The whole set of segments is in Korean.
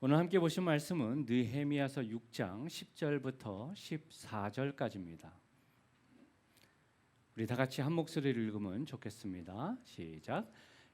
오늘 함께 보신 말씀은 느헤미야서 6장 10절부터 14절까지입니다. 우리 다 같이 한 목소리를 읽으면 좋겠습니다. 시작.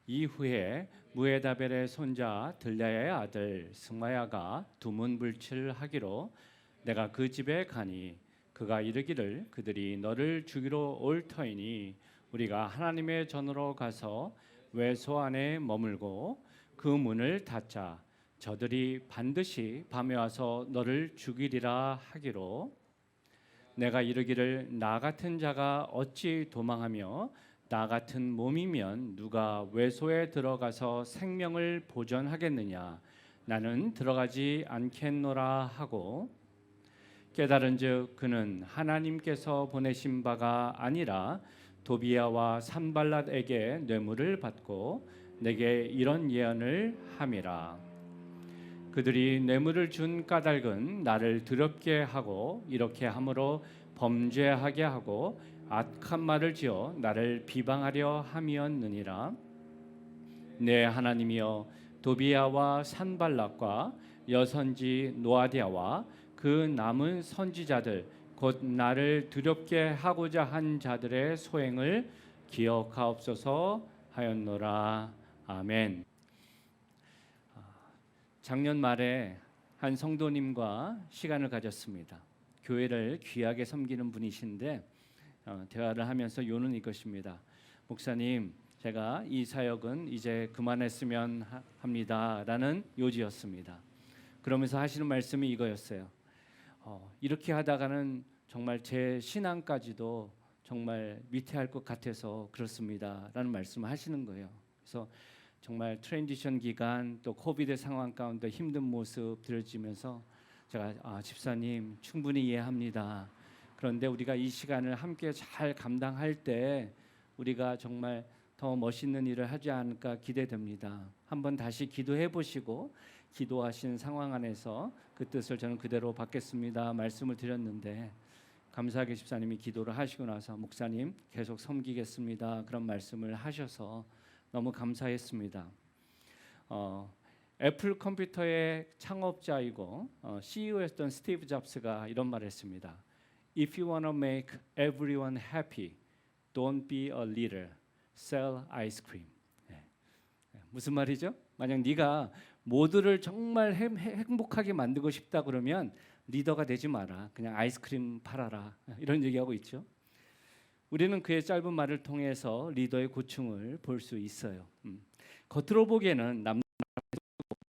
이후에 무에다벨의 손자 들랴야의 아들 스마야가 두문불칠하기로 내가 그 집에 가니 그가 이르기를 그들이 너를 죽이러 올 터이니 우리가 하나님의 전으로 가서 외소 안에 머물고 그 문을 닫자. 저들이 반드시 밤에 와서 너를 죽이리라 하기로 내가 이르기를 나 같은 자가 어찌 도망하며 나 같은 몸이면 누가 외소에 들어가서 생명을 보존하겠느냐. 나는 들어가지 않겠노라 하고 깨달은즉 그는 하나님께서 보내신 바가 아니라 도비야와 산발랏에게 뇌물을 받고 내게 이런 예언을 함이라. 그들이 뇌물을 준 까닭은 나를 더럽게 하고 이렇게 함으로 범죄하게 하고 악한 말을 지어 나를 비방하려 함이었느니라. 내 하나님이여 도비야와 산발락과 여선지 노아디아와 그 남은 선지자들 곧 나를 두렵게 하고자 한 자들의 소행을 기억하옵소서 하였노라. 아멘. 작년 말에 한 성도님과 시간을 가졌습니다. 교회를 귀하게 섬기는 분이신데 대화를 하면서 요는 이것입니다. 목사님, 제가 이 사역은 이제 그만했으면 합니다라는 요지였습니다. 그러면서 하시는 말씀이 이거였어요. 이렇게 하다가는 정말 제 신앙까지도 정말 위태할 것 같아서 그렇습니다라는 말씀을 하시는 거예요. 그래서 정말 트랜지션 기간 또 코비드 상황 가운데 힘든 모습 들어지면서 제가 집사님 충분히 이해합니다. 그런데 우리가 이 시간을 함께 잘 감당할 때 우리가 정말 더 멋있는 일을 하지 않을까 기대됩니다. 한번 다시 기도해 보시고 기도하신 상황 안에서 그 뜻을 저는 그대로 받겠습니다 말씀을 드렸는데 감사하게 집사님이 기도를 하시고 나서 목사님 계속 섬기겠습니다 그런 말씀을 하셔서 너무 감사했습니다. 애플 컴퓨터의 창업자이고 CEO였던 스티브 잡스가 이런 말을 했습니다. If you want to make everyone happy, don't be a leader. Sell ice cream. 무슨 말이죠? 만약 네가 모두를 정말 행복하게 만들고 싶다 그러면 리더가 되지 마라. 그냥 아이스크림 팔아라. 이런 얘기하고 있죠. 우리는 그의 짧은 말을 통해서 리더의 고충을 볼 수 있어요. 겉으로 보기에는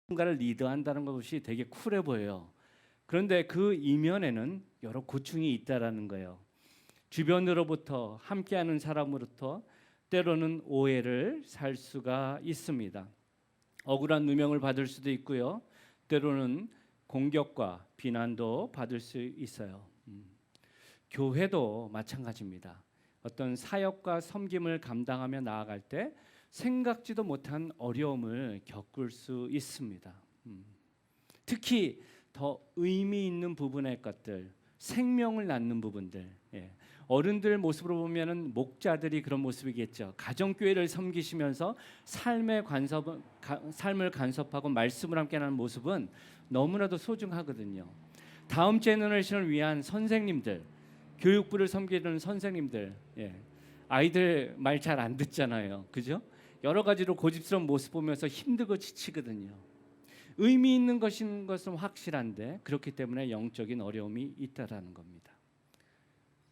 누군가를 리드한다는 것이 되게 쿨해 보여요. 그런데 그 이면에는 여러 고충이 있다라는 거예요. 주변으로부터 함께하는 사람으로부터 때로는 오해를 살 수가 있습니다. 억울한 누명을 받을 수도 있고요. 때로는 공격과 비난도 받을 수 있어요. 교회도 마찬가지입니다. 어떤 사역과 섬김을 감당하며 나아갈 때 생각지도 못한 어려움을 겪을 수 있습니다. 특히 더 의미 있는 부분의 것들, 생명을 낳는 부분들, 어른들 모습으로 보면은 목자들이 그런 모습이겠죠. 가정교회를 섬기시면서 삶을 간섭하고 말씀을 함께 하는 모습은 너무나도 소중하거든요. 다음 제너레이션을 위한 선생님들, 교육부를 섬기는 선생님들, 아이들 말 잘 안 듣잖아요, 그죠? 여러 가지로 고집스러운 모습 보면서 힘들고 지치거든요. 의미 있는 것인 것은 확실한데 그렇기 때문에 영적인 어려움이 있다라는 겁니다.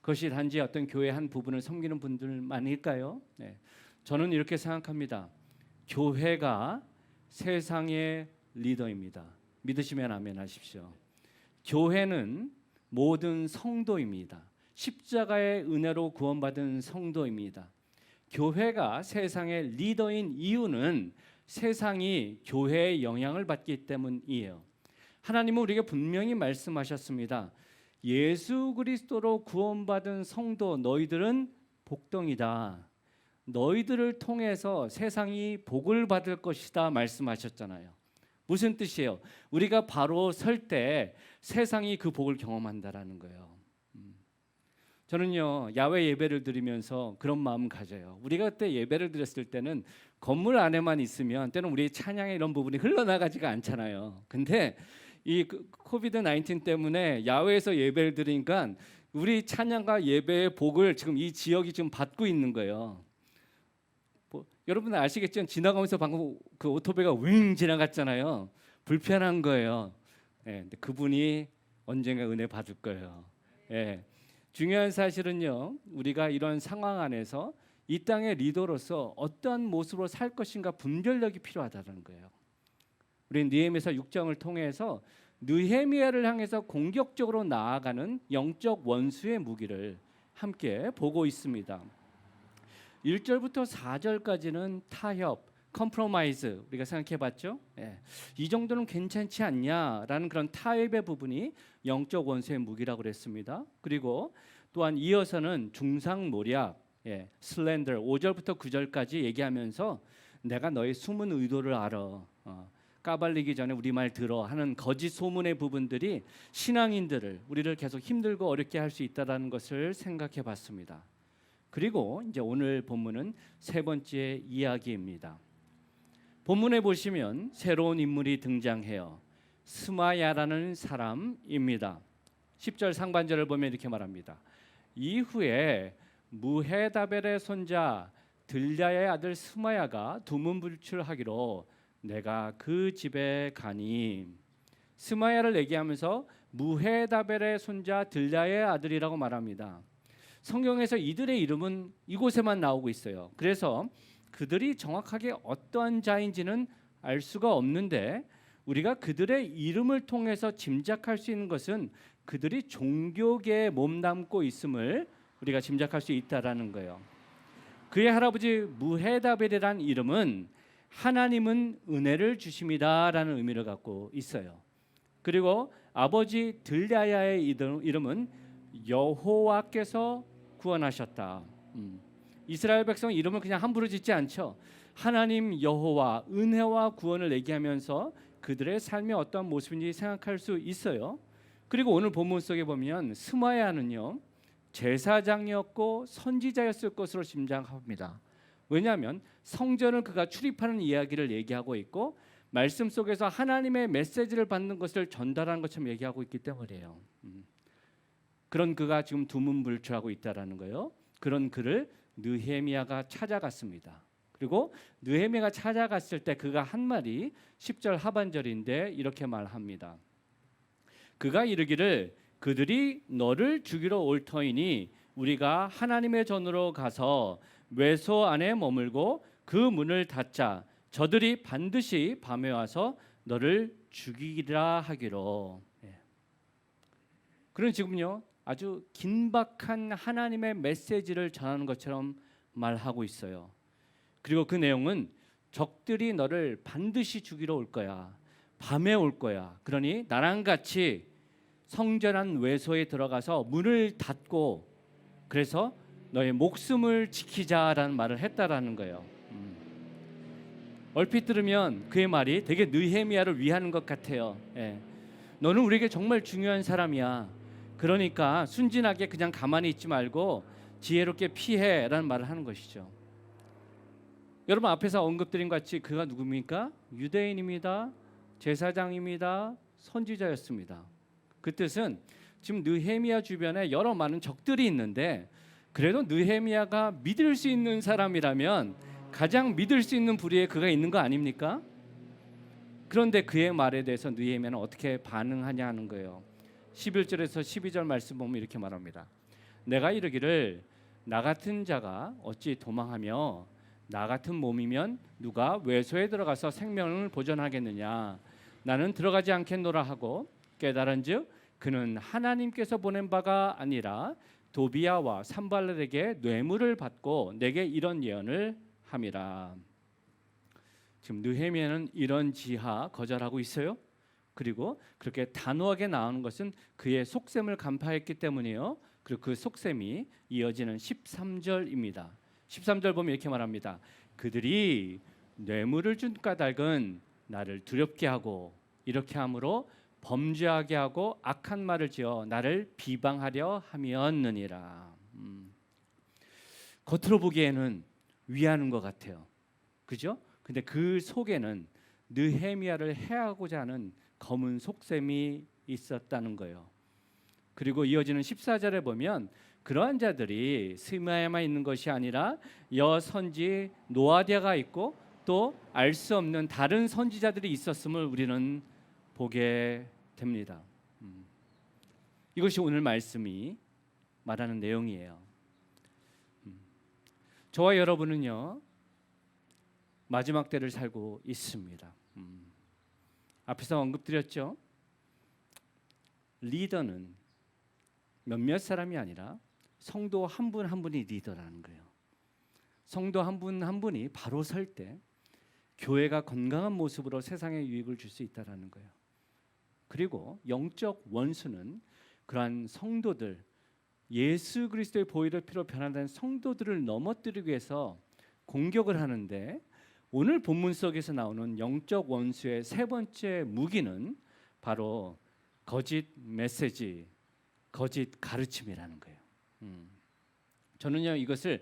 그것이 단지 어떤 교회 한 부분을 섬기는 분들만일까요? 저는 이렇게 생각합니다. 교회가 세상의 리더입니다. 믿으시면 아멘 하십시오. 교회는 모든 성도입니다. 십자가의 은혜로 구원받은 성도입니다. 교회가 세상의 리더인 이유는 세상이 교회의 영향을 받기 때문이에요. 하나님은 우리에게 분명히 말씀하셨습니다. 예수 그리스도로 구원받은 성도 너희들은 복덩이다. 너희들을 통해서 세상이 복을 받을 것이다 말씀하셨잖아요. 무슨 뜻이에요? 우리가 바로 설 때 세상이 그 복을 경험한다라는 거예요. 저는요 야외 예배를 드리면서 그런 마음 가져요. 우리가 그때 예배를 드렸을 때는 건물 안에만 있으면 때는 우리 찬양의 이런 부분이 흘러나가지가 않잖아요. 근데 이 코비드 19 때문에 야외에서 예배를 드리니까 우리 찬양과 예배의 복을 지금 이 지역이 지금 받고 있는 거예요. 여러분 아시겠죠? 지나가면서 방금 그 오토바이가 윙 지나갔잖아요. 불편한 거예요. 예, 근데 그분이 언젠가 은혜 받을 거예요. 예. 중요한 사실은요, 우리가 이런 상황 안에서 이 땅의 리더로서 어떠한 모습으로 살 것인가 분별력이 필요하다는 거예요. 우리 느헤미야 6장을 통해서 느헤미야를 향해서 공격적으로 나아가는 영적 원수의 무기를 함께 보고 있습니다. 1절부터 4절까지는 타협, 컴프로마이즈 우리가 생각해봤죠. 예. 이 정도는 괜찮지 않냐라는 그런 타협의 부분이 영적 원수의 무기라고 그랬습니다. 그리고 또한 이어서는 중상모략, 슬렌더 5절부터 9절까지 얘기하면서 내가 너의 숨은 의도를 알아. 까발리기 전에 우리 말 들어 하는 거짓 소문의 부분들이 신앙인들을 우리를 계속 힘들고 어렵게 할 수 있다는 것을 생각해 봤습니다. 그리고 이제 오늘 본문은 세 번째 이야기입니다. 본문에 보시면 새로운 인물이 등장해요. 스마야라는 사람입니다. 10절 상반절을 보면 이렇게 말합니다. 이후에 무헤다벨의 손자 들랴의 아들 스마야가 두문불출하기로 내가 그 집에 가니. 스마야를 얘기하면서 무헤다벨의 손자 들랴의 아들이라고 말합니다. 성경에서 이들의 이름은 이곳에만 나오고 있어요. 그래서 그들이 정확하게 어떠한 자인지는 알 수가 없는데 우리가 그들의 이름을 통해서 짐작할 수 있는 것은 그들이 종교계에 몸담고 있음을 우리가 짐작할 수 있다라는 거예요. 그의 할아버지 무헤다벨이라는 이름은 하나님은 은혜를 주심이다라는 의미를 갖고 있어요. 그리고 아버지 들랴야의 이름은 여호와께서 구원하셨다. 이스라엘 백성 이름을 그냥 함부로 짓지 않죠. 하나님 여호와 은혜와 구원을 얘기하면서 그들의 삶이 어떤 모습인지 생각할 수 있어요. 그리고 오늘 본문 속에 보면 스마야는요 제사장이었고 선지자였을 것으로 짐작합니다. 왜냐하면 성전을 그가 출입하는 이야기를 얘기하고 있고 말씀 속에서 하나님의 메시지를 받는 것을 전달하는 것처럼 얘기하고 있기 때문이에요. 그런 그가 지금 두문불출하고 있다라는 거예요. 그런 그를 느헤미야가 찾아갔습니다. 그리고 느헤미야가 찾아갔을 때 그가 한 말이 10절 하반절인데 이렇게 말합니다. 그가 이르기를 그들이 너를 죽이러 올 터이니 우리가 하나님의 전으로 가서 외소 안에 머물고 그 문을 닫자. 저들이 반드시 밤에 와서 너를 죽이리라 하기로. 그런 지금요 아주 긴박한 하나님의 메시지를 전하는 것처럼 말하고 있어요. 그리고 그 내용은 적들이 너를 반드시 죽이러 올 거야. 밤에 올 거야. 그러니 나랑 같이 성전 안 외소에 들어가서 문을 닫고 그래서 너의 목숨을 지키자라는 말을 했다라는 거예요. 얼핏 들으면 그의 말이 되게 느헤미야를 위하는 것 같아요. 너는 우리에게 정말 중요한 사람이야. 그러니까 순진하게 그냥 가만히 있지 말고 지혜롭게 피해라는 말을 하는 것이죠. 여러분 앞에서 언급드린 것 같이 그가 누굽니까? 유대인입니다. 제사장입니다. 선지자였습니다. 그 뜻은 지금 느헤미야 주변에 여러 많은 적들이 있는데 그래도 느헤미야가 믿을 수 있는 사람이라면 가장 믿을 수 있는 부류에 그가 있는 거 아닙니까? 그런데 그의 말에 대해서 느헤미야는 어떻게 반응하냐 하는 거예요. 11절에서 12절 말씀 보면 이렇게 말합니다. 내가 이르기를 나 같은 자가 어찌 도망하며 나 같은 몸이면 누가 외소에 들어가서 생명을 보존하겠느냐. 나는 들어가지 않겠노라 하고 깨달은즉 그는 하나님께서 보낸 바가 아니라 도비야와 산발렛에게 뇌물을 받고 내게 이런 예언을 함이라. 지금 느헤미야는 이런 지하 거절하고 있어요. 그리고 그렇게 단호하게 나오는 것은 그의 속셈을 간파했기 때문이에요. 그리고 그 속셈이 이어지는 13절입니다. 13절 보면 이렇게 말합니다. 그들이 뇌물을 준 까닭은 나를 두렵게 하고 이렇게 함으로 범죄하게 하고 악한 말을 지어 나를 비방하려 함이었느니라. 겉으로 보기에는 위하는 것 같아요. 그죠? 근데 그 속에는 느헤미야를 해하고자 하는 검은 속셈이 있었다는 거예요. 그리고 이어지는 14절에 보면 그러한 자들이 스마야만 있는 것이 아니라 여선지 노아디아가 있고 또 알 수 없는 다른 선지자들이 있었음을 우리는 보게 됩니다. 이것이 오늘 말씀이 말하는 내용이에요. 저와 여러분은요 마지막 때를 살고 있습니다. 앞에서 언급드렸죠. 리더는 몇몇 사람이 아니라 성도 한 분 한 분이 리더라는 거예요. 성도 한 분 한 분이 바로 설 때 교회가 건강한 모습으로 세상에 유익을 줄 수 있다라는 거예요. 그리고 영적 원수는 그러한 성도들, 예수 그리스도의 보혈의 피로 변화된 성도들을 넘어뜨리기 위해서 공격을 하는데, 오늘 본문 속에서 나오는 영적 원수의 세 번째 무기는 바로 거짓 메시지, 거짓 가르침이라는 거예요. 저는요 이것을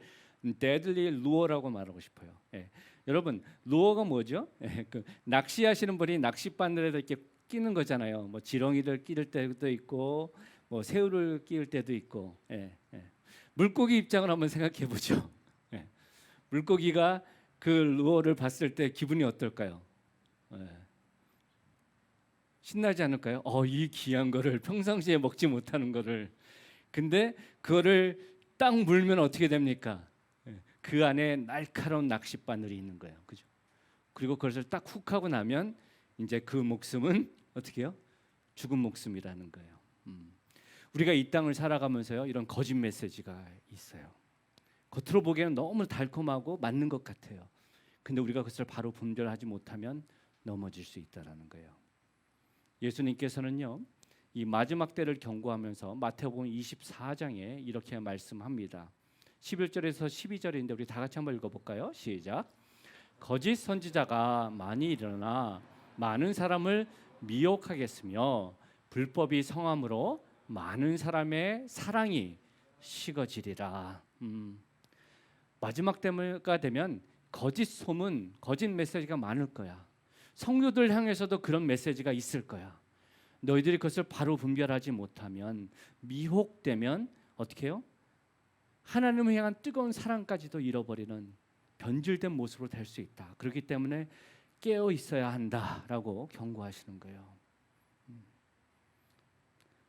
deadly lure라고 말하고 싶어요. 예. 여러분 루어가 뭐죠? 예. 그 낚시하시는 분이 낚싯바늘에다 이렇게 끼는 거잖아요. 뭐 지렁이를 끼를 때도 있고, 뭐 새우를 끼울 때도 있고. 예. 예. 물고기 입장을 한번 생각해 보죠. 예. 물고기가 그 루어를 봤을 때 기분이 어떨까요? 예. 신나지 않을까요? 이 귀한 거를 평상시에 먹지 못하는 거를, 근데 그거를 딱 물면 어떻게 됩니까? 그 안에 날카로운 낚싯바늘이 있는 거예요. 그죠? 그리고 그것을 딱 훅 하고 나면 이제 그 목숨은 어떻게 해요? 죽은 목숨이라는 거예요. 우리가 이 땅을 살아가면서요 이런 거짓 메시지가 있어요. 겉으로 보기에는 너무 달콤하고 맞는 것 같아요. 근데 우리가 그것을 바로 분별하지 못하면 넘어질 수 있다라는 거예요. 예수님께서는요 이 마지막 때를 경고하면서 마태복음 24장에 이렇게 말씀합니다. 11절에서 12절인데 우리 다 같이 한번 읽어볼까요? 시작. 거짓 선지자가 많이 일어나 많은 사람을 미혹하겠으며 불법이 성함으로 많은 사람의 사랑이 식어지리라. 마지막 때가 되면 거짓 소문, 거짓 메시지가 많을 거야. 성도들 향해서도 그런 메시지가 있을 거야. 너희들이 그것을 바로 분별하지 못하면, 미혹되면 어떻게 해요? 하나님을 향한 뜨거운 사랑까지도 잃어버리는 변질된 모습으로 될 수 있다. 그렇기 때문에 깨어 있어야 한다라고 경고하시는 거예요.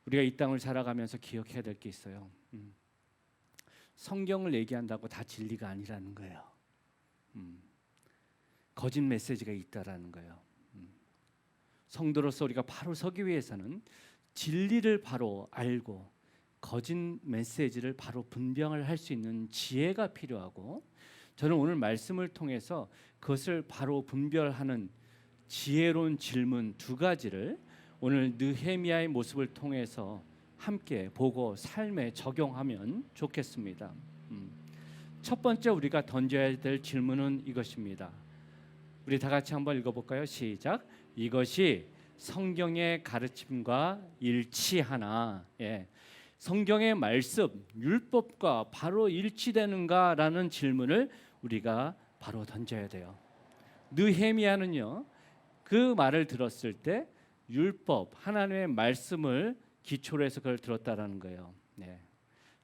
우리가 이 땅을 살아가면서 기억해야 될 게 있어요. 성경을 얘기한다고 다 진리가 아니라는 거예요. 거짓 메시지가 있다라는 거예요. 성도로서 우리가 바로 서기 위해서는 진리를 바로 알고 거짓 메시지를 바로 분별을 할 수 있는 지혜가 필요하고, 저는 오늘 말씀을 통해서 그것을 바로 분별하는 지혜로운 질문 두 가지를 오늘 느헤미야의 모습을 통해서 함께 보고 삶에 적용하면 좋겠습니다. 첫 번째 우리가 던져야 될 질문은 이것입니다. 우리 다 같이 한번 읽어볼까요? 시작. 이것이 성경의 가르침과 일치하나? 예. 성경의 말씀, 율법과 바로 일치되는가라는 질문을 우리가 바로 던져야 돼요. 느헤미야는요 그 말을 들었을 때 율법, 하나님의 말씀을 기초로 해서 그걸 들었다라는 거예요. 네.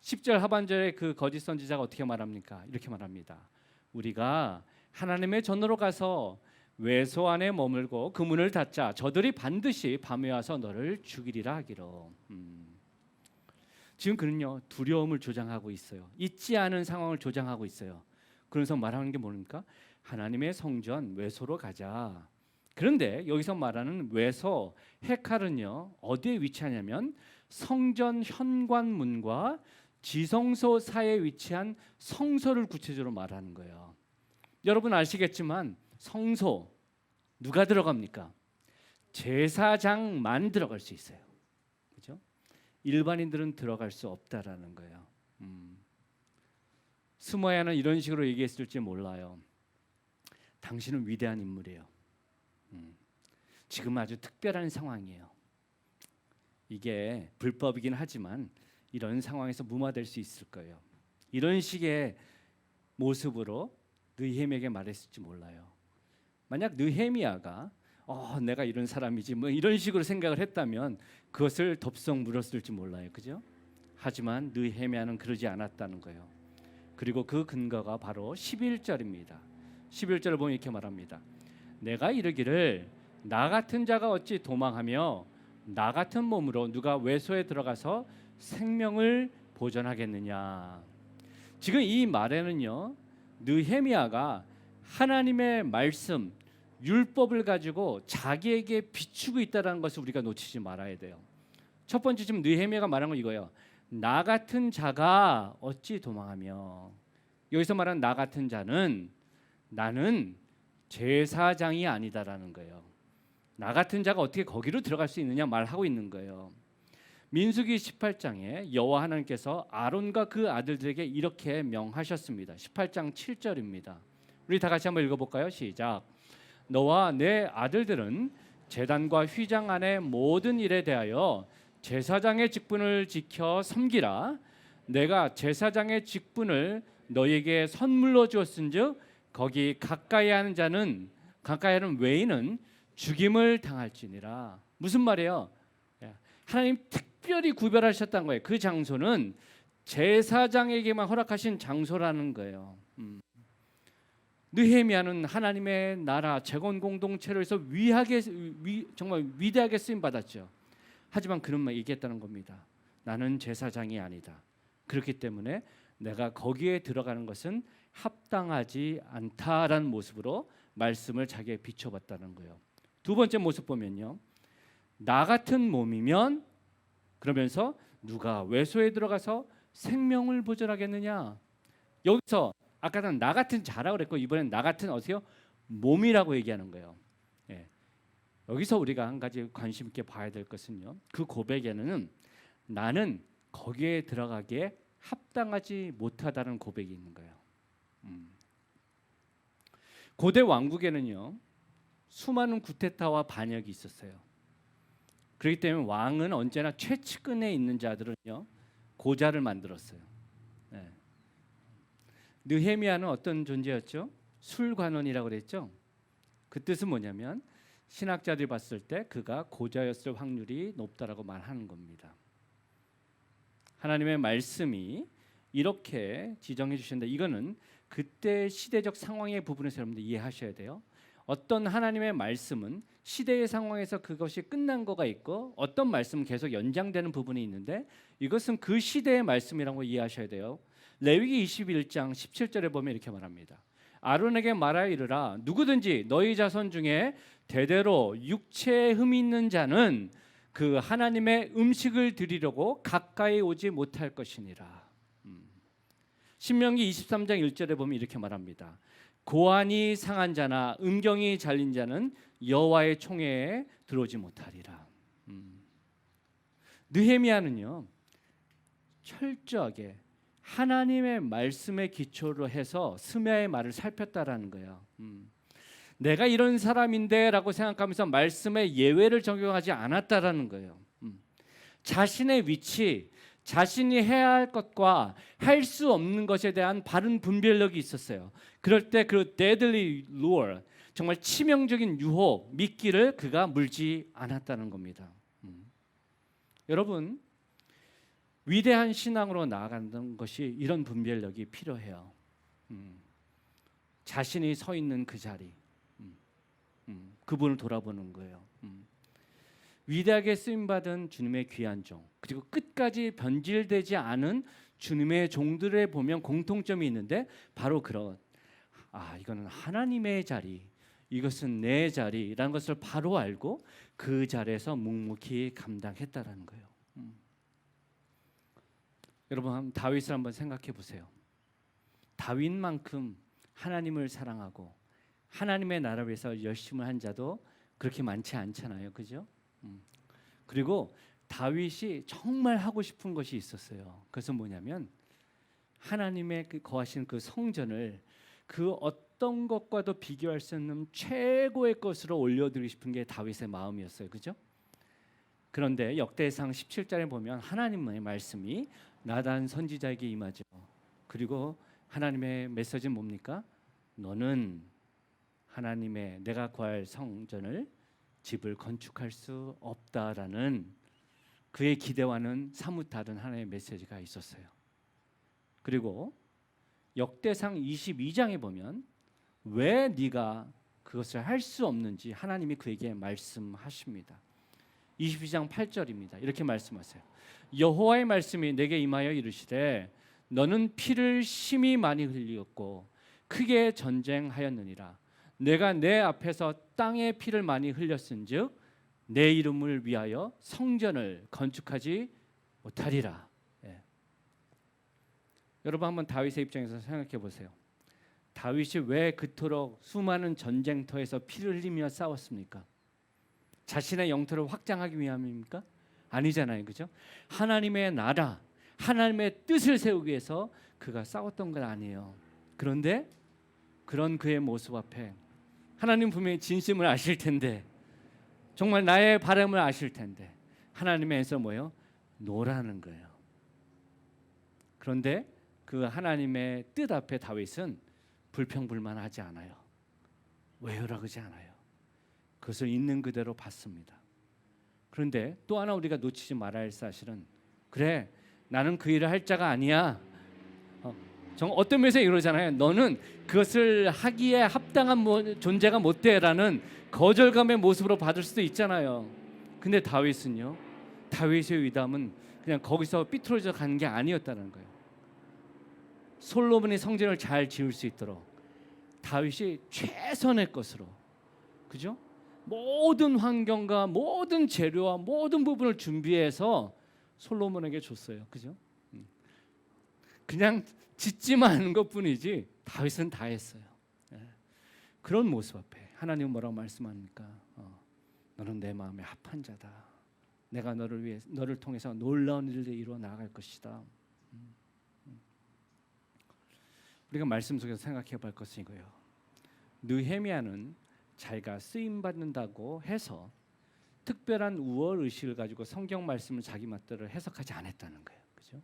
10절 하반절에 그 거짓 선지자가 어떻게 말합니까? 이렇게 말합니다. 우리가 하나님의 전으로 가서 외소 안에 머물고 그 문을 닫자. 저들이 반드시 밤에 와서 너를 죽이리라 하기로. 지금 그는요 두려움을 조장하고 있어요. 있지 않은 상황을 조장하고 있어요. 그래서 말하는 게 뭡니까? 하나님의 성전 외소로 가자. 그런데 여기서 말하는 외소, 헤칼은요 어디에 위치하냐면 성전 현관문과 지성소 사이에 위치한 성소를 구체적으로 말하는 거예요. 여러분 아시겠지만 성소 누가 들어갑니까? 제사장만 들어갈 수 있어요. 그렇죠? 일반인들은 들어갈 수 없다라는 거예요. 스모야는 이런 식으로 얘기했을지 몰라요. 당신은 위대한 인물이에요. 지금 아주 특별한 상황이에요. 이게 불법이긴 하지만 이런 상황에서 무마될 수 있을 거예요. 이런 식의 모습으로 느헤미야에게 말했을지 몰라요. 만약 느헤미야가 내가 이런 사람이지 뭐 이런 식으로 생각을 했다면 그것을 덥석 물었을지 몰라요. 그죠? 하지만 느헤미야는 그러지 않았다는 거예요. 그리고 그 근거가 바로 11절입니다. 11절을 보면 이렇게 말합니다. 내가 이르기를 나 같은 자가 어찌 도망하며 나 같은 몸으로 누가 외소에 들어가서 생명을 보존하겠느냐. 지금 이 말에는요, 느헤미야가 하나님의 말씀, 율법을 가지고 자기에게 비추고 있다는 것을 우리가 놓치지 말아야 돼요. 첫 번째 지금 느헤미야가 말한 건 이거예요. 나 같은 자가 어찌 도망하며. 여기서 말하는 나 같은 자는 나는 제사장이 아니다라는 거예요. 나 같은 자가 어떻게 거기로 들어갈 수 있느냐 말하고 있는 거예요. 민수기 18장에 여호와 하나님께서 아론과 그 아들들에게 이렇게 명하셨습니다. 18장 7절입니다. 우리 다 같이 한번 읽어볼까요? 시작. 너와 내 아들들은 제단과 휘장 안의 모든 일에 대하여 제사장의 직분을 지켜 섬기라. 내가 제사장의 직분을 너에게 선물로 주었은즉 거기 가까이 하는 외인은 죽임을 당할지니라. 무슨 말이에요? 하나님 특별히 구별하셨다는 거예요. 그 장소는 제사장에게만 허락하신 장소라는 거예요. 느헤미야는 하나님의 나라 재건 공동체로 해서 정말 위대하게 쓰임 받았죠. 하지만 그런 말 얘기했다는 겁니다. 나는 제사장이 아니다. 그렇기 때문에 내가 거기에 들어가는 것은 합당하지 않다라는 모습으로 말씀을 자기에 비춰봤다는 거예요. 두 번째 모습 보면요, 나 같은 몸이면 그러면서 누가 외소에 들어가서 생명을 보존하겠느냐. 여기서 아까는 나 같은 자라고 그랬고 이번엔 나 같은 어때요? 몸이라고 얘기하는 거예요. 여기서 우리가 한 가지 관심 있게 봐야 될 것은요, 그 고백에는 나는 거기에 들어가기에 합당하지 못하다는 고백이 있는 거예요. 고대 왕국에는요, 수많은 구테타와 반역이 있었어요. 그렇기 때문에 왕은 언제나 최측근에 있는 자들은요, 고자를 만들었어요. 느헤미야는 어떤 존재였죠? 술관원이라고 그랬죠. 그 뜻은 뭐냐면 신학자들이 봤을 때 그가 고자였을 확률이 높다라고 말하는 겁니다. 하나님의 말씀이 이렇게 지정해 주신다. 이거는 그때 시대적 상황의 부분에서 여러분들 이해하셔야 돼요. 어떤 하나님의 말씀은 시대의 상황에서 그것이 끝난 거가 있고 어떤 말씀은 계속 연장되는 부분이 있는데 이것은 그 시대의 말씀이라고 이해하셔야 돼요. 레위기 21장 17절에 보면 이렇게 말합니다. 아론에게 말하여 이르라. 누구든지 너희 자손 중에 대대로 육체에 흠이 있는 자는 그 하나님의 음식을 드리려고 가까이 오지 못할 것이니라. 신명기 23장 1절에 보면 이렇게 말합니다. 고안이 상한 자나 음경이 잘린 자는 여호와의 총회에 들어오지 못하리라. 느헤미야는요, 철저하게 하나님의 말씀에 기초로 해서 스메아의 말을 살폈다라는 거예요. 내가 이런 사람인데라고 생각하면서 말씀에 예외를 적용하지 않았다라는 거예요. 자신의 위치, 자신이 해야 할 것과 할 수 없는 것에 대한 바른 분별력이 있었어요. 그럴 때 그 deadly lure, 정말 치명적인 유혹, 미끼를 그가 물지 않았다는 겁니다. 여러분, 위대한 신앙으로 나아가는 것이 이런 분별력이 필요해요. 자신이 서 있는 그 자리, 그분을 돌아보는 거예요. 위대하게 쓰임받은 주님의 귀한 종, 그리고 끝까지 변질되지 않은 주님의 종들에 보면 공통점이 있는데 바로 그런 이거는 하나님의 자리, 이것은 내 자리라는 것을 바로 알고 그 자리에서 묵묵히 감당했다라는 거예요. 여러분, 다윗을 한번 생각해 보세요. 다윗만큼 하나님을 사랑하고 하나님의 나라를 위해서 열심을 한 자도 그렇게 많지 않잖아요, 그죠? 그리고 다윗이 정말 하고 싶은 것이 있었어요. 그래서 뭐냐면 하나님의 그 거하시는 그 성전을 그 어떤 것과도 비교할 수 없는 최고의 것으로 올려드리고 싶은 게 다윗의 마음이었어요, 그죠? 그런데 역대상 17장에 보면 하나님의 말씀이 나단 선지자에게 임하죠. 그리고 하나님의 메시지는 뭡니까? 너는 하나님의 내가 구할 성전을 집을 건축할 수 없다라는 그의 기대와는 사뭇 다른 하나님의 메시지가 있었어요. 그리고 역대상 22장에 보면 왜 네가 그것을 할 수 없는지 하나님이 그에게 말씀하십니다. 22장 8절입니다. 이렇게 말씀하세요. 여호와의 말씀이 내게 임하여 이르시되 너는 피를 심히 많이 흘렸고 크게 전쟁하였느니라. 내가 내 앞에서 땅에 피를 많이 흘렸은즉 내 이름을 위하여 성전을 건축하지 못하리라. 예. 여러분 한번 다윗의 입장에서 생각해 보세요. 다윗이 왜 그토록 수많은 전쟁터에서 피를 흘리며 싸웠습니까? 자신의 영토를 확장하기 위함입니까? 아니잖아요, 그죠? 하나님의 나라, 하나님의 뜻을 세우기 위해서 그가 싸웠던 건 아니에요. 그런데 그런 그의 모습 앞에 하나님 분명히 진심을 아실 텐데, 정말 나의 바람을 아실 텐데 하나님에서 뭐예요? 노라는 거예요. 그런데 그 하나님의 뜻 앞에 다윗은 불평불만하지 않아요. 왜요라 그러지 않아요. 그것을 있는 그대로 받습니다. 그런데 또 하나 우리가 놓치지 말아야 할 사실은, 그래 나는 그 일을 할 자가 아니야. 어떤 면에서 이러잖아요. 너는 그것을 하기에 합당한 존재가 못 돼라는 거절감의 모습으로 받을 수도 있잖아요. 근데 다윗은요, 다윗의 의담은 그냥 거기서 삐뚤어져 가는 게 아니었다는 거예요. 솔로몬이 성전을 잘 지을 수 있도록 다윗이 최선의 것으로, 그죠? 모든 환경과 모든 재료와 모든 부분을 준비해서 솔로몬에게 줬어요. 그죠? 그냥 짓지만 않은 것뿐이지 다윗은 다 했어요. 그런 모습 앞에 하나님은 뭐라고 말씀합니까? 너는 내 마음에 합한 자다. 내가 너를 통해서 놀라운 일을 이루어 나갈 것이다. 우리가 말씀 속에서 생각해 볼 것은 이거예요. 느헤미야는 자기가 쓰임 받는다고 해서 특별한 우월 의식을 가지고 성경 말씀을 자기 맛대로 해석하지 않았다는 거예요. 그죠?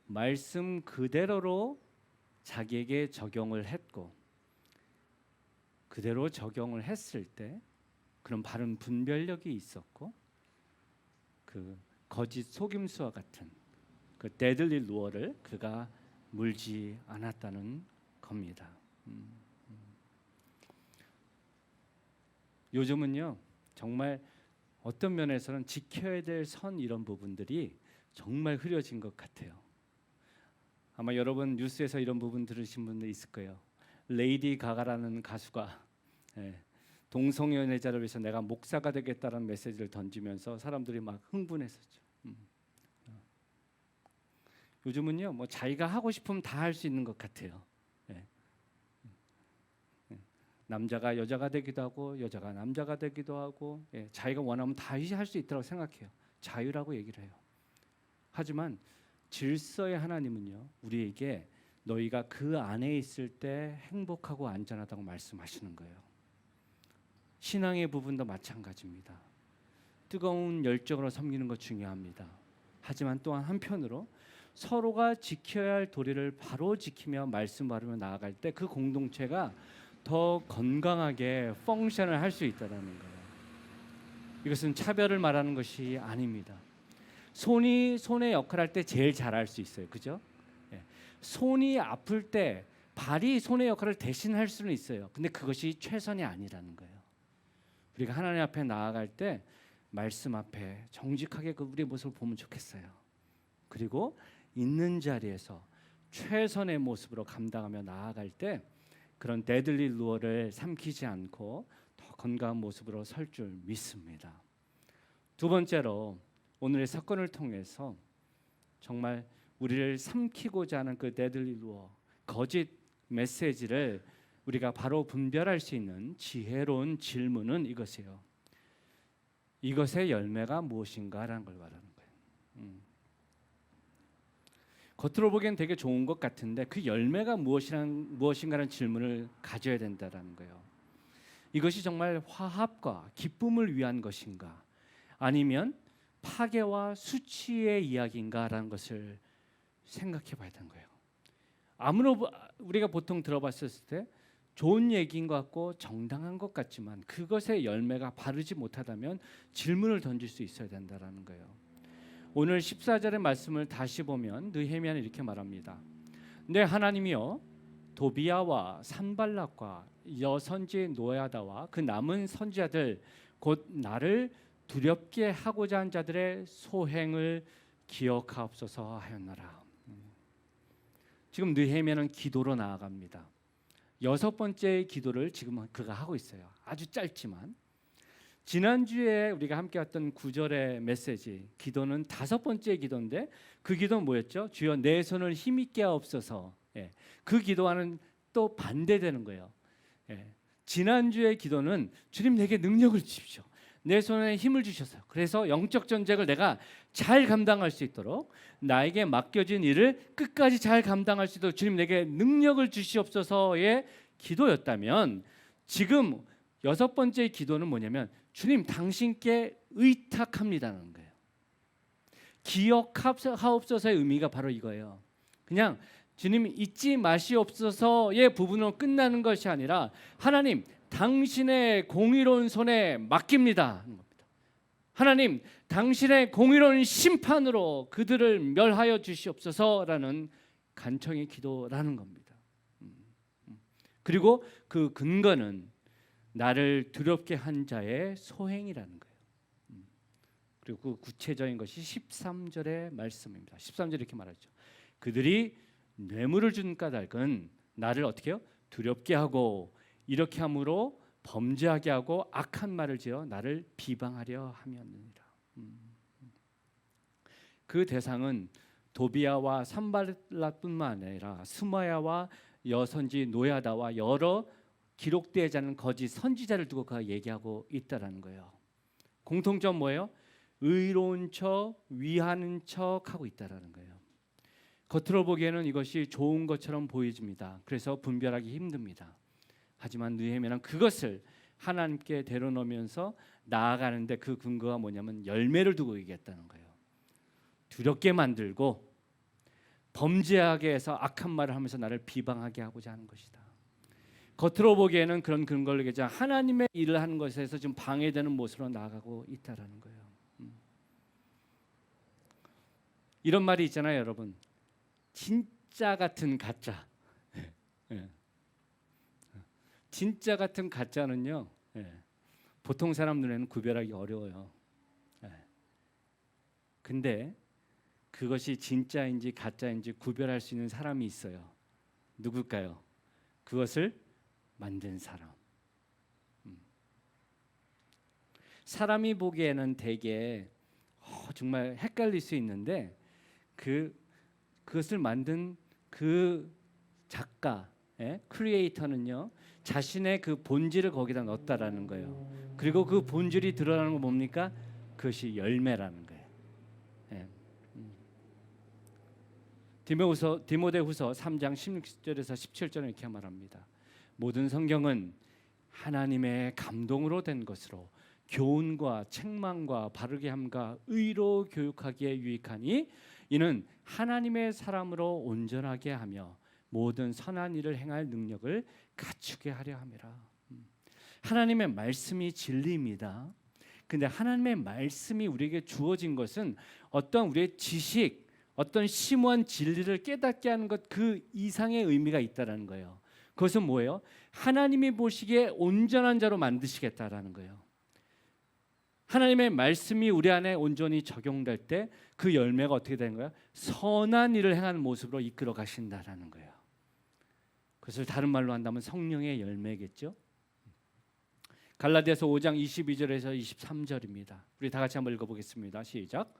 말씀 그대로로 자기에게 적용을 했고, 그대로 적용을 했을 때 그런 바른 분별력이 있었고, 그 거짓 속임수와 같은 그 데들리 루어를 그가 물지 않았다는 겁니다. 요즘은요, 정말 어떤 면에서는 지켜야 될 선 이런 부분들이 정말 흐려진 것 같아요. 아마 여러분 뉴스에서 이런 부분 들으신 분들 있을 거예요. 레이디 가가라는 가수가 동성연애자를 위해서 내가 목사가 되겠다는 메시지를 던지면서 사람들이 막 흥분했었죠. 요즘은요, 뭐 자기가 하고 싶으면 다 할 수 있는 것 같아요. 남자가 여자가 되기도 하고 여자가 남자가 되기도 하고, 자기가 원하면 다 할 수 있다고 생각해요. 자유라고 얘기를 해요. 하지만 질서의 하나님은요, 우리에게 너희가 그 안에 있을 때 행복하고 안전하다고 말씀하시는 거예요. 신앙의 부분도 마찬가지입니다. 뜨거운 열정으로 섬기는 것 중요합니다. 하지만 또한 한편으로 서로가 지켜야 할 도리를 바로 지키며 말씀 바르며 나아갈 때 그 공동체가 더 건강하게 펑션을 할 수 있다는 거예요. 이것은 차별을 말하는 것이 아닙니다. 손이 손의 역할을 할 때 제일 잘할 수 있어요. 그죠? 손이 아플 때 발이 손의 역할을 대신할 수는 있어요. 근데 그것이 최선이 아니라는 거예요. 우리가 하나님 앞에 나아갈 때 말씀 앞에 정직하게 그 우리의 모습을 보면 좋겠어요. 그리고 있는 자리에서 최선의 모습으로 감당하며 나아갈 때 그런 데들리 루어를 삼키지 않고 더 건강한 모습으로 설 줄 믿습니다. 두 번째로 오늘의 사건을 통해서 정말 우리를 삼키고자 하는 그 데들리 루어, 거짓 메시지를 우리가 바로 분별할 수 있는 지혜로운 질문은 이것이에요. 이것의 열매가 무엇인가라는 걸 말하는 거예요. 겉으로 보기엔 되게 좋은 것 같은데 그 열매가 무엇인가라는 질문을 가져야 된다는 거예요. 이것이 정말 화합과 기쁨을 위한 것인가, 아니면 파괴와 수치의 이야기인가라는 것을 생각해 봐야 되는 거예요. 아무로 우리가 보통 들어봤을 때 좋은 얘기인 것 같고 정당한 것 같지만 그것의 열매가 바르지 못하다면 질문을 던질 수 있어야 된다라는 거예요. 오늘 14절의 말씀을 다시 보면 느헤미야는 이렇게 말합니다. 네, 하나님이여, 도비야와 산발락과 여선지 노야다와 그 남은 선지자들 곧 나를 두렵게 하고자 한 자들의 소행을 기억하옵소서 하였노라. 지금 느헤미야는 기도로 나아갑니다. 6번째 기도를 지금 그가 하고 있어요. 아주 짧지만 지난주에 우리가 함께 했던 9절의 메시지 기도는 5번째 기도인데 그 기도는 뭐였죠? 주여 내 손을 힘있게 하옵소서. 그 기도와는 또 반대되는 거예요. 지난주의 기도는 주님 내게 능력을 주십시오. 내 손에 힘을 주셔서 그래서 영적 전쟁을 내가 잘 감당할 수 있도록 나에게 맡겨진 일을 끝까지 잘 감당할 수 있도록 주님 내게 능력을 주시옵소서의 기도였다면 지금 6번째 기도는 뭐냐면 주님 당신께 의탁합니다라는 거예요. 기억하옵소서의 의미가 바로 이거예요. 그냥 주님 잊지 마시옵소서의 부분으로 끝나는 것이 아니라 하나님 당신의 공의로운 손에 맡깁니다. 하나님 당신의 공의로운 심판으로 그들을 멸하여 주시옵소서라는 간청의 기도라는 겁니다. 그리고 그 근거는 나를 두렵게 한 자의 소행이라는 거예요. 그리고 그 구체적인 것이 13절의 말씀입니다. 13절 이렇게 말하죠. 그들이 뇌물을 준 까닭은 나를 어떻게 해요? 두렵게 하고 이렇게 함으로 범죄하게 하고 악한 말을 지어 나를 비방하려 함이었느니라. 그 대상은 도비야와 산발락뿐만 아니라 스마야와 여선지 노야다와 여러 기록되지 않은 거짓 선지자를 두고 그가 얘기하고 있다라는 거예요. 공통점 뭐예요? 의로운 척, 위하는 척 하고 있다라는 거예요. 겉으로 보기에는 이것이 좋은 것처럼 보여집니다. 그래서 분별하기 힘듭니다. 하지만 느헤미야는 그것을 하나님께 데려놓으면서 나아가는데 그 근거가 뭐냐면 열매를 두고 얘기했다는 거예요. 두렵게 만들고 범죄하게 해서 악한 말을 하면서 나를 비방하게 하고자 하는 것이다. 겉으로 보기에는 그런 근거를 얘기하자 하나님의 일을 하는 것에서 지금 방해되는 모습으로 나아가고 있다라는 거예요. 이런 말이 있잖아요, 여러분. 진짜 같은 가짜. 진짜 같은 가짜는요, 보통 사람 눈에는 구별하기 어려워요. 근데 그것이 진짜인지 가짜인지 구별할 수 있는 사람이 있어요. 누굴까요? 그것을 만든 사람. 사람이 보기에는 되게 정말 헷갈릴 수 있는데 그것을 만든 그 작가, 크리에이터는요 자신의 그 본질을 거기다 넣었다라는 거예요. 그리고 그 본질이 드러나는 거 뭡니까? 그것이 열매라는 거예요. 디모데후서 3장 16절에서 17절은 이렇게 말합니다. 모든 성경은 하나님의 감동으로 된 것으로 교훈과 책망과 바르게 함과 의로 교육하기에 유익하니 이는 하나님의 사람으로 온전하게 하며 모든 선한 일을 행할 능력을 갖추게 하려 함이라. 하나님의 말씀이 진리입니다. 근데 하나님의 말씀이 우리에게 주어진 것은 어떤 우리의 지식, 어떤 심오한 진리를 깨닫게 하는 것 그 이상의 의미가 있다라는 거예요. 그것은 뭐예요? 하나님이 보시기에 온전한 자로 만드시겠다라는 거예요. 하나님의 말씀이 우리 안에 온전히 적용될 때 그 열매가 어떻게 되는 거예요? 선한 일을 행하는 모습으로 이끌어 가신다라는 거예요. 그것을 다른 말로 한다면 성령의 열매겠죠. 갈라디아서 5장 22절에서 23절입니다. 우리 다 같이 한번 읽어보겠습니다. 시작.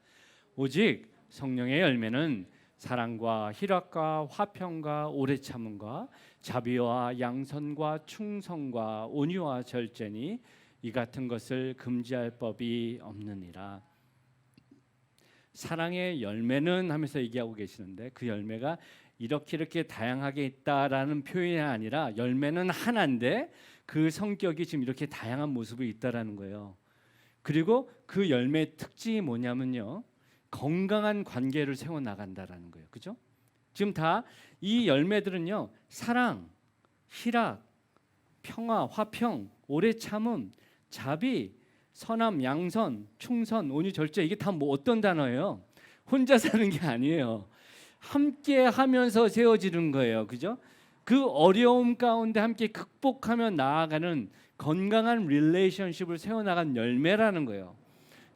오직 성령의 열매는 사랑과 희락과 화평과 오래 참음과 자비와 양선과 충성과 온유와 절제니 이 같은 것을 금지할 법이 없느니라. 사랑의 열매는 하면서 얘기하고 계시는데 그 열매가 이렇게 다양하게 있다라는 표현이 아니라 열매는 하나인데 그 성격이 지금 이렇게 다양한 모습이 있다라는 거예요. 그리고 그 열매의 특징이 뭐냐면요, 건강한 관계를 세워 나간다라는 거예요. 그죠? 지금 다 이 열매들은요, 사랑, 희락, 평화, 화평, 오래 참음, 자비, 선함, 양선, 충선, 온유, 절제, 이게 다 뭐 어떤 단어예요? 혼자 사는 게 아니에요. 함께 하면서 세워지는 거예요. 그죠? 그 어려움 가운데 함께 극복하며 나아가는 건강한 릴레이션십을 세워나간 열매라는 거예요.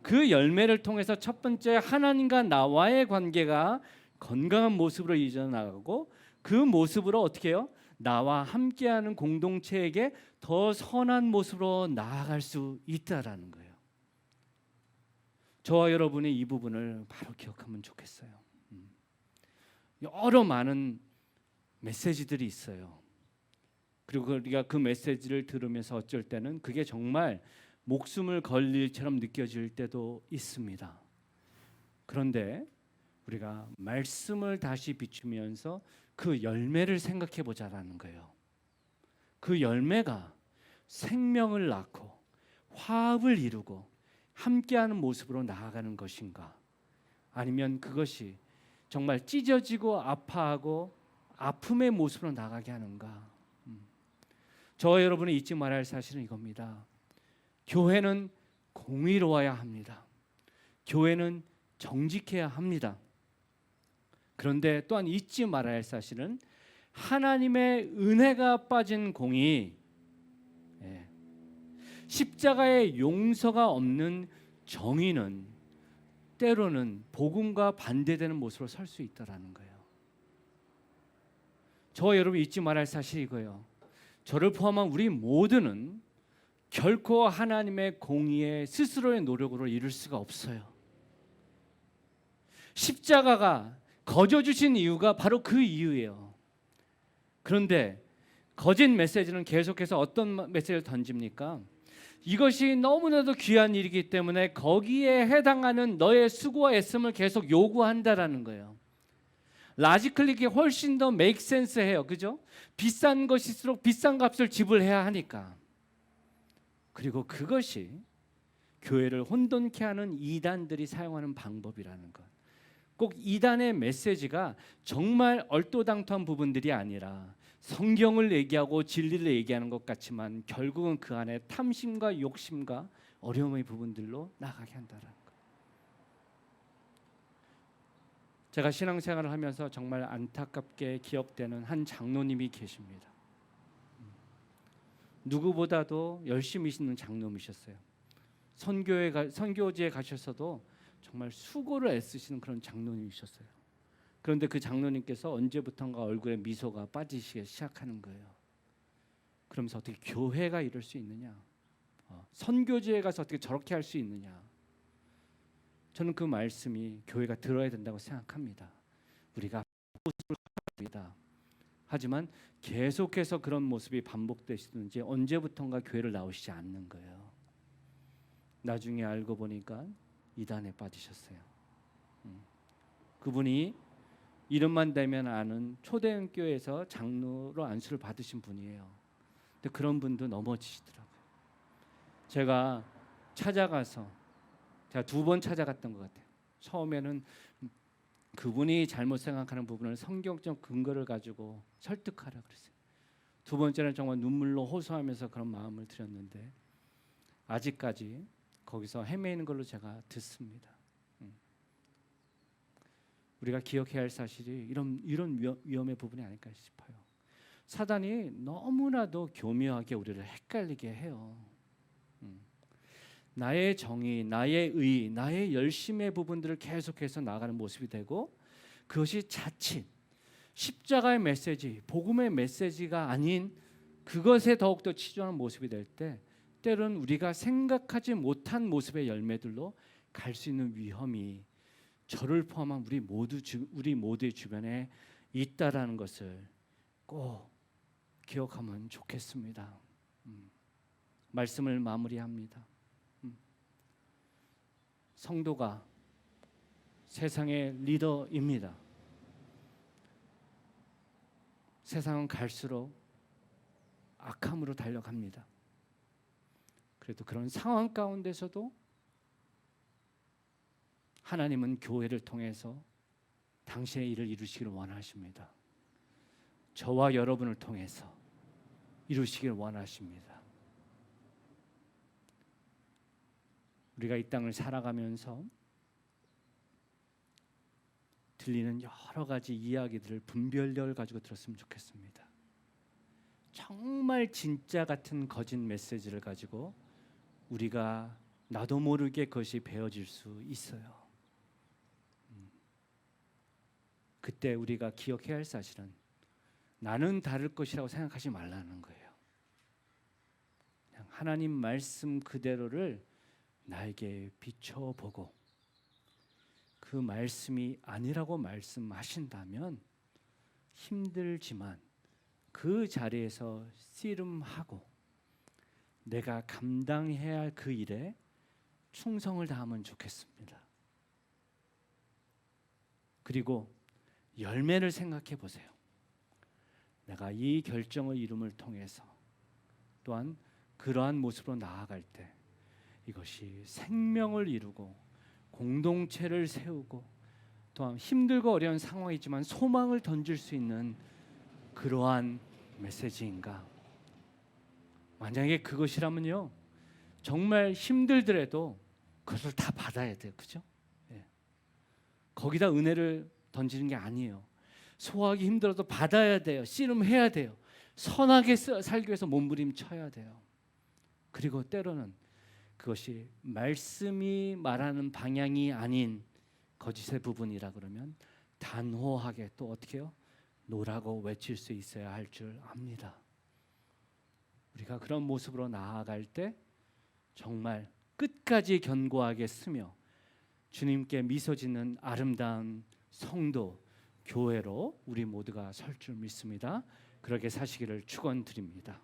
그 열매를 통해서 첫 번째, 하나님과 나와의 관계가 건강한 모습으로 이어나가고, 그 모습으로 어떻게 해요? 나와 함께하는 공동체에게 더 선한 모습으로 나아갈 수 있다라는 거예요. 저와 여러분이 이 부분을 바로 기억하면 좋겠어요. 여러 많은 메시지들이 있어요. 그리고 우리가 그 메시지를 들으면서 어쩔 때는 그게 정말 목숨을 걸 일처럼 느껴질 때도 있습니다. 그런데 우리가 말씀을 다시 비추면서 그 열매를 생각해 보자라는 거예요. 그 열매가 생명을 낳고 화합을 이루고 함께하는 모습으로 나아가는 것인가, 아니면 그것이 정말 찢어지고 아파하고 아픔의 모습으로 나가게 하는가. 저와 여러분이 잊지 말아야 할 사실은 이겁니다. 교회는 공의로워야 합니다. 교회는 정직해야 합니다. 그런데 또한 잊지 말아야 할 사실은 하나님의 은혜가 빠진 공의, 십자가의 용서가 없는 정의는 때로는 복음과 반대되는 모습으로 설 수 있다라는 거예요. 저와 여러분 잊지 말아야 할 사실이 이거예요. 저를 포함한 우리 모두는 결코 하나님의 공의에 스스로의 노력으로 이룰 수가 없어요. 십자가가 거저 주신 이유가 바로 그 이유예요. 그런데 거짓 메시지는 계속해서 어떤 메시지를 던집니까? 이것이 너무나도 귀한 일이기 때문에 거기에 해당하는 너의 수고와 애씀을 계속 요구한다라는 거예요. 라지클릭이 훨씬 더 메이크 센스해요. 그죠? 비싼 것일수록 비싼 값을 지불해야 하니까. 그리고 그것이 교회를 혼돈케 하는 이단들이 사용하는 방법이라는 것. 꼭 이단의 메시지가 정말 얼토당토한 부분들이 아니라 성경을 얘기하고 진리를 얘기하는 것 같지만 결국은 그 안에 탐심과 욕심과 어려움의 부분들로 나가게 한다는 것. 제가 신앙생활을 하면서 정말 안타깝게 기억되는 한 장로님이 계십니다. 누구보다도 열심히 있는 장로님이셨어요. 선교지에 가셔서도 정말 수고를 애쓰시는 그런 장로님이셨어요. 그런데 그 장로님께서 언제부턴가 얼굴에 미소가 빠지시기 시작하는 거예요. 그러면서 어떻게 교회가 이럴 수 있느냐? 선교지에 가서 어떻게 저렇게 할 수 있느냐? 저는 그 말씀이 교회가 들어야 된다고 생각합니다. 우리가 모습을 합니다. 하지만 계속해서 그런 모습이 반복되시든지 언제부턴가 교회를 나오시지 않는 거예요. 나중에 알고 보니까 이단에 빠지셨어요. 그분이 이름만 대면 아는 초대형 교회에서 장로로 안수를 받으신 분이에요. 근데 그런 분도 넘어지시더라고요. 제가 찾아가서 제가 2번 찾아갔던 것 같아요. 처음에는 그분이 잘못 생각하는 부분을 성경적 근거를 가지고 설득하라 그랬어요. 2번째는 정말 눈물로 호소하면서 그런 마음을 드렸는데 아직까지 거기서 헤매이는 걸로 제가 듣습니다. 우리가 기억해야 할 사실이 이런 위험의 부분이 아닐까 싶어요. 사단이 너무나도 교묘하게 우리를 헷갈리게 해요. 나의 정의, 나의 의, 나의 열심의 부분들을 계속해서 나가는 모습이 되고 그것이 자칫 십자가의 메시지, 복음의 메시지가 아닌 그것에 더욱더 치중하는 모습이 될 때 때로는 우리가 생각하지 못한 모습의 열매들로 갈 수 있는 위험이 저를 포함한 우리 모두의 주변에 있다라는 것을 꼭 기억하면 좋겠습니다. 말씀을 마무리합니다. 성도가 세상의 리더입니다. 세상은 갈수록 악함으로 달려갑니다. 그래도 그런 상황 가운데서도 하나님은 교회를 통해서 당신의 일을 이루시기를 원하십니다. 저와 여러분을 통해서 이루시기를 원하십니다. 우리가 이 땅을 살아가면서 들리는 여러 가지 이야기들을 분별력을 가지고 들었으면 좋겠습니다. 정말 진짜 같은 거짓 메시지를 가지고 우리가 나도 모르게 그것이 배워질 수 있어요. 그때 우리가 기억해야 할 사실은 나는 다를 것이라고 생각하지 말라는 거예요. 그냥 하나님 말씀 그대로를 나에게 비춰보고 그 말씀이 아니라고 말씀하신다면 힘들지만 그 자리에서 씨름하고 내가 감당해야 할 그 일에 충성을 다하면 좋겠습니다. 그리고 열매를 생각해 보세요. 내가 이 결정을 이룸을 통해서 또한 그러한 모습으로 나아갈 때 이것이 생명을 이루고 공동체를 세우고 또한 힘들고 어려운 상황이지만 소망을 던질 수 있는 그러한 메시지인가? 만약에 그것이라면요, 정말 힘들더라도 그것을 다 받아야 돼요, 그죠? 예. 거기다 은혜를 던지는 게 아니에요. 소화하기 힘들어도 받아야 돼요. 씨름해야 돼요. 선하게 살기 위해서 몸부림쳐야 돼요. 그리고 때로는 그것이 말씀이 말하는 방향이 아닌 거짓의 부분이라 그러면 단호하게 또 어떻게 해요? 노라고 외칠 수 있어야 할 줄 압니다. 우리가 그런 모습으로 나아갈 때 정말 끝까지 견고하게 쓰며 주님께 미소 짓는 아름다운 성도, 교회로 우리 모두가 설 줄 믿습니다. 그렇게 사시기를 축원드립니다.